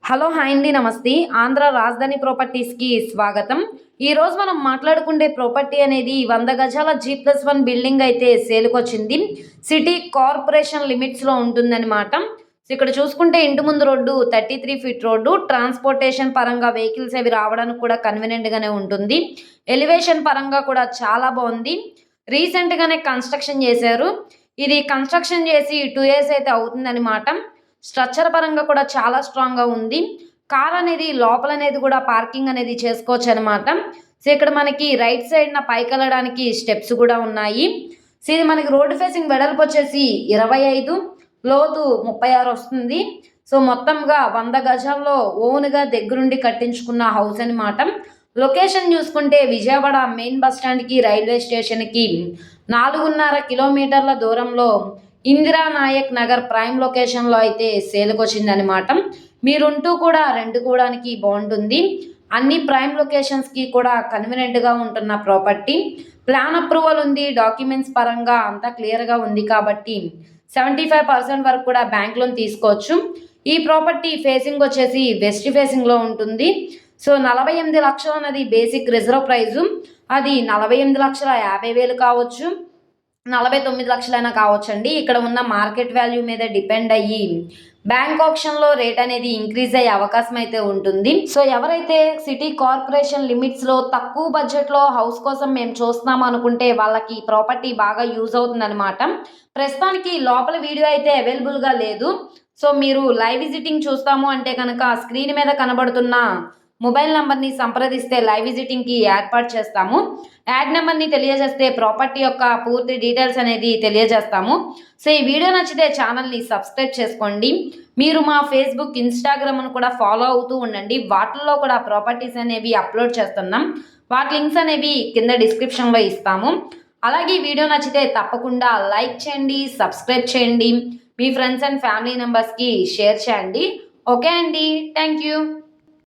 Hello hi అండి నమస్తే. ఆంధ్ర రాజధాని ప్రాపర్టీస్కి స్వాగతం. ఈరోజు మనం మాట్లాడుకునే ప్రాపర్టీ అనేది 100 గజాల G+1 బిల్డింగ్ అయితే సేల్కొచ్చింది. సిటీ కార్పొరేషన్ లిమిట్స్లో ఉంటుందన్నమాట. సో ఇక్కడ చూసుకుంటే ఇంటి ముందు రోడ్డు 33 ఫీట్ రోడ్డు, ట్రాన్స్పోర్టేషన్ పరంగా వెహికల్స్ అవి రావడానికి కూడా కన్వీనియంట్గానే ఉంటుంది. ఎలివేషన్ పరంగా కూడా చాలా బాగుంది. రీసెంట్గానే కన్స్ట్రక్షన్ చేశారు. ఇది కన్స్ట్రక్షన్ చేసి 2 ఇయర్స్ అయితే అవుతుందన్నమాట. స్ట్రక్చర్ పరంగా కూడా చాలా స్ట్రాంగ్‌గా ఉంది. కార్ అనేది లోపల అనేది కూడా పార్కింగ్ అనేది చేసుకోవచ్చనమాట. సో, ఇక్కడ మనకి రైట్ సైడ్‌న పైకెళ్ళడానికి స్టెప్స్ కూడా ఉన్నాయి. సో, ఇది మనకి రోడ్ ఫేసింగ్ వెడల్పొచ్చేసి 25, లోతు 36 వస్తుంది. సో, మొత్తంగా 100 గజాల్లో ఓన్‌గా దగ్గరుండి కట్టించుకున్న హౌస్ అనమాట. లొకేషన్ చూసుకుంటే విజయవాడ మెయిన్ బస్ స్టాండ్‌కి, రైల్వే స్టేషన్‌కి 4.5 కిలోమీటర్ల దూరంలో ఇందిరానాయక్ నగర్ ప్రైమ్ లొకేషన్‌లో అయితే సేల్‌కొచ్చిందనమాట. మీరుంటూ కూడా రెంట్‌కోవడానికి బావుంటుంది. అన్ని ప్రైమ్ లొకేషన్స్‌కి కూడా కన్వీనియంట్‌గా ఉంటున్న ప్రాపర్టీ. ప్లాన్ అప్రూవల్ ఉంది. డాక్యుమెంట్స్ పరంగా అంతా క్లియర్‌గా ఉంది కాబట్టి 75% వరకు కూడా బ్యాంక్ లోన్ తీసుకోవచ్చు. ఈ ప్రాపర్టీ ఫేసింగ్ వచ్చేసి వెస్ట్ ఫేసింగ్‌లో ఉంటుంది. సో, 48 లక్షలు అన్నది బేసిక్ రిజర్వ్ ప్రైజు. అది 48,50,000 కావచ్చు. 49 లక్షలైనా కావచ్చండి. ఇక్కడ ఉన్న మార్కెట్ వాల్యూ మీద డిపెండ్ అయ్యి బ్యాంక్ ఆప్షన్‌లో రేట్ అనేది ఇంక్రీజ్ అయ్యే అవకాశం అయితే ఉంటుంది. సో, ఎవరైతే సిటీ కార్పొరేషన్ లిమిట్స్‌లో తక్కువ బడ్జెట్‌లో హౌస్ కోసం మేము చూస్తున్నాం అనుకుంటే వాళ్ళకి ఈ ప్రాపర్టీ బాగా యూజ్ అవుతుందన్నమాట. ప్రస్తుతానికి లోపల వీడియో అయితే అవైలబుల్‌గా లేదు. సో, మీరు లైవ్ విజిటింగ్ చూస్తాము అంటే కనుక స్క్రీన్ మీద కనబడుతున్న మొబైల్ నంబర్‌ని సంప్రదిస్తే లైవ్ విజిటింగ్‌కి ఏర్పాటు చేస్తాము. యాడ్ నెంబర్‌ని తెలియజేస్తే ప్రాపర్టీ యొక్క పూర్తి డీటెయిల్స్ అనేది తెలియజేస్తాము. సో, ఈ వీడియో నచ్చితే ఛానల్‌ని సబ్స్క్రైబ్ చేసుకోండి. మీరు మా ఫేస్‌బుక్, ఇన్‌స్టాగ్రామ్‌ను కూడా ఫాలో అవుతూ ఉండండి. వాటిల్లో కూడా ప్రాపర్టీస్ అనేవి అప్‌లోడ్ చేస్తున్నాం. వాటి లింక్స్ అనేవి కింద డిస్క్రిప్షన్‌లో ఇస్తాము. అలాగే ఈ వీడియో నచ్చితే తప్పకుండా లైక్ చేయండి, సబ్స్క్రైబ్ చేయండి. మీ ఫ్రెండ్స్ అండ్ ఫ్యామిలీ మెంబర్స్‌కి షేర్ చేయండి. ఓకే అండి. Thank you.